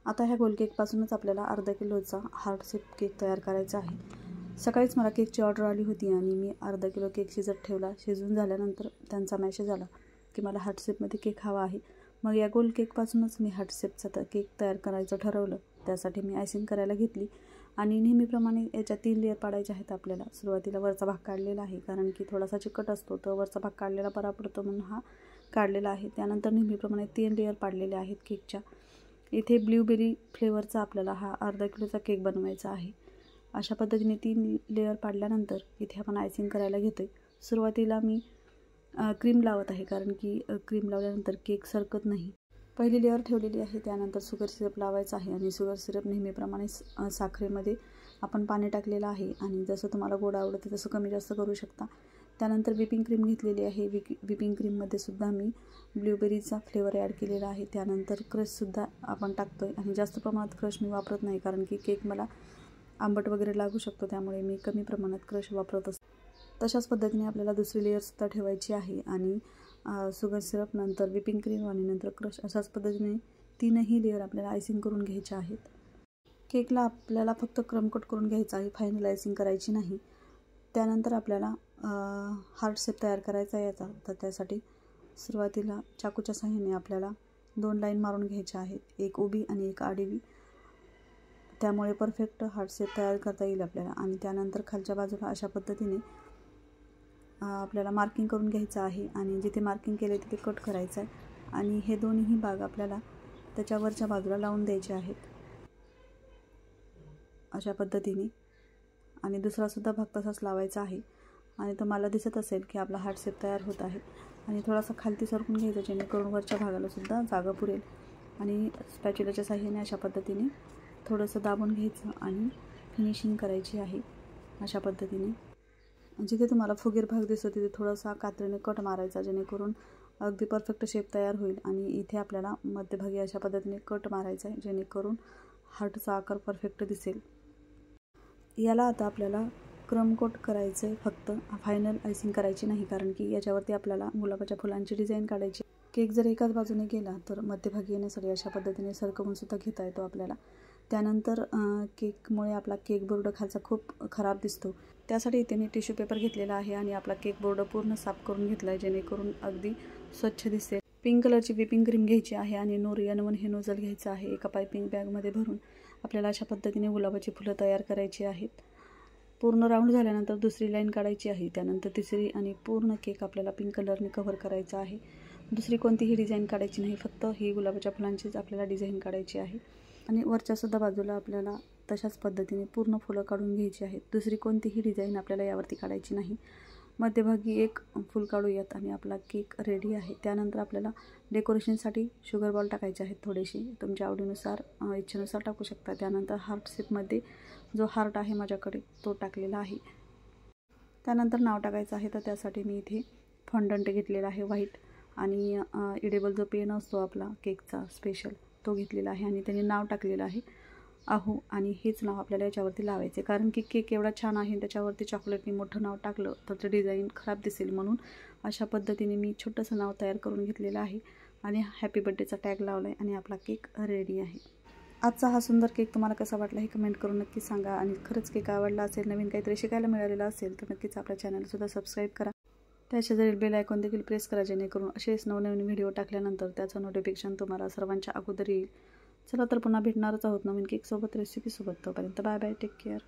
आता ह्या गोल केकपासूनच आपल्याला अर्धा किलोचा हार्ट शेप केक तयार करायचा आहे। सकाळीच मला केकची ऑर्डर आली होती आणि मी अर्धा किलो केक शिजत ठेवला। शिजून झाल्यानंतर त्यांचा मेसेज आला की मला हार्ट शेपमध्ये केक हवा आहे। मग या गोल केकपासूनच मी हार्ट शेपचा केक तयार करायचं ठरवलं। त्यासाठी मी आयसिंग करायला घेतली आणि नेहमीप्रमाणे याच्या 3 लेयर पाडायचे आहेत आपल्याला। सुरुवातीला वरचा भाग काढलेला आहे कारण की थोडासा चिकट असतो, तर वरचा भाग काढलेला बरा पडतो म्हणून हा काढलेला आहे। त्यानंतर नेहमीप्रमाणे 3 लेयर पाडलेले आहेत केकच्या। इथे ब्लूबेरी फ्लेवरचा आपल्याला हा अर्धा किलोचा केक बनवायचा आहे। अशा पद्धतीने 3 लेयर पाडल्यानंतर इथे आपण आयसिंग करायला घेतोय। सुरुवातीला मी क्रीम लावत आहे कारण की क्रीम लावल्यानंतर केक सरकत नाही। पहिली लेयर ठेवलेली आहे, त्यानंतर शुगर सिरप लावायचा आहे आणि शुगर सिरप नेहमीप्रमाणे साखरेमध्ये आपण पाणी टाकलेलं आहे आणि जसं तुम्हाला गोड आवडतं तसं कमी जास्त करू शकता। त्यानंतर व्हिपिंग क्रीम घेतलेली आहे। व्हिपिंग क्रीममध्ये सुद्धा मी ब्लूबेरीचा फ्लेवर ॲड केलेला आहे। त्यानंतर क्रशसुद्धा आपण टाकतोय आणि जास्त प्रमाणात क्रश मी वापरत नाही कारण की केक मला आंबट वगैरे लागू शकतो, त्यामुळे मी कमी प्रमाणात क्रश वापरत असते। तशाच पद्धतीने आपल्याला दुसरी लेयरसुद्धा ठेवायची आहे आणि शुगर सिरप, नंतर व्हिपिंग क्रीम आणि नंतर क्रश, अशाच पद्धतीने 3ही लेयर आपल्याला आयसिंग करून घ्यायच्या आहेत। केकला आपल्याला फक्त क्रमकोट करून घ्यायचा आहे, फायनल आयसिंग करायची नाही। त्यानंतर आपल्याला हार्ट शेप तयार करायचा याचा, तर त्यासाठी सुरुवातीला चाकूच्या साहाय्याने आपल्याला 2 लाईन मारून घ्यायच्या आहेत, एक उभी आणि एक आडवी। त्यामुळे परफेक्ट हार्ट शेप तयार करता येईल आपल्याला। आणि त्यानंतर खालच्या बाजूला अशा पद्धतीने आपल्याला मार्किंग करून घ्यायचं आहे आणि जिथे मार्किंग केले तिथे कट करायचं आहे आणि हे दोन्ही भाग आपल्याला त्याच्यावरच्या बाजूला लावून द्यायचे आहेत अशा पद्धतीने। आणि दुसरासुद्धा भाग तसाच लावायचा आहे आणि तुम्हाला दिसत असेल की आपला हार्ट शेप तयार होत आहे। आणि थोडासा खालती सरकून घ्यायचं जेणेकरून वरच्या भागाला सुद्धा जागा पुरेल आणि स्पॅच्युलाच्या साहाय्याने अशा पद्धतीने थोडंसं दाबून घ्यायचं आणि फिनिशिंग करायची आहे अशा पद्धतीने। जिथे तुम्हाला फुगीर भाग दिसतो तिथे थोडासा कात्रीने कट मारायचा जेणेकरून अगदी परफेक्ट शेप तयार होईल। आणि इथे आपल्याला मध्यभागी अशा पद्धतीने कट मारायचा आहे जेणेकरून हार्टचा आकार परफेक्ट दिसेल। याला आता आपल्याला क्रमकोट करायचं आहे, फक्त फायनल आयसिंग करायची नाही कारण की याच्यावरती आपल्याला गुलाबाच्या फुलांची डिझाईन काढायची। केक जर एकाच बाजूने गेला तर मध्यभागी येण्यासाठी अशा पद्धतीने सरकवून सुद्धा घेता येतो आपल्याला। त्यानंतर केकमुळे आपला केक बोर्ड खालचा खूप खराब दिसतो, त्यासाठी इथे मी टिश्यू पेपर घेतलेला आहे आणि आपला केक बोर्ड पूर्ण साफ करून घेतला आहे जेणेकरून अगदी स्वच्छ दिसेल। पिंक कलरची व्हिपिंग क्रीम घ्यायची आहे आणि नूर N1 हे नोझल घ्यायचं आहे। एका पायपिंग बॅगमध्ये भरून आपल्याला अशा पद्धतीने गुलाबाची फुलं तयार करायची आहेत। पूर्ण राऊंड झाल्यानंतर दुसरी लाईन काढायची आहे, त्यानंतर तिसरी आणि पूर्ण केक आपल्याला पिंक कलरने कव्हर करायचा आहे। दुसरी कोणतीही डिझाईन काढायची नाही, फक्त ही गुलाबाच्या फुलांचीच आपल्याला डिझाईन काढायची आहे। आणि वरच्यासुद्धा बाजूला आपल्याला तशाच पद्धतीने पूर्ण फुलं काढून घ्यायची आहेत। दुसरी कोणतीही डिझाईन आपल्याला यावरती काढायची नाही। मध्यभागी एक फूल काढूयात आणि आपला केक रेडी आहे। त्यानंतर आपल्याला डेकोरेशनसाठी शुगर बॉल टाकायचे आहेत थोडेसे, तुमच्या आवडीनुसार इच्छेनुसार टाकू शकता। त्यानंतर हार्ट शेपमध्ये जो हार्ट आहे माझ्याकडे तो टाकलेला आहे। त्यानंतर नाव टाकायचं आहे, तर त्यासाठी मी इथे फॉन्डंट घेतलेला आहे व्हाईट आणि इडेबल जो पेन असतो आपला केकचा स्पेशल तो घेतलेला आहे आणि त्याने नाव टाकलेलं आहे आहू। आणि हेच नाव आपल्याला याच्यावरती लावायचे कारण की केक एवढा छान आहे त्याच्यावरती चॉकलेटने मोठं नाव टाकलं तर ते डिझाईन खराब दिसेल, म्हणून अशा पद्धतीने मी छोटंसं नाव तयार करून घेतलेलं आहे आणि हॅपी बर्थडेचा टॅग लावला आहे आणि आपला केक रेडी आहे। आजचा हा सुंदर केक तुम्हाला कसा वाटला हे कमेंट करून नक्की सांगा आणि खरंच केक आवडला असेल, नवीन काहीतरी शिकायला मिळालेलं असेल तर नक्कीच आपल्या चॅनलसुद्धा सबस्क्राईब करा। त्याशेजारील बेल आयकॉन देखील प्रेस करा जेणेकरून असेच नवनवीन व्हिडिओ टाकल्यानंतर त्याचं नोटिफिकेशन तुम्हाला सर्वांच्या अगोदर येईल। चला तर पुन्हा भेटणारच आहोत नवीन केकसोबत, रेसिपीसोबत। तोपर्यंत बाय बाय, टेक केअर।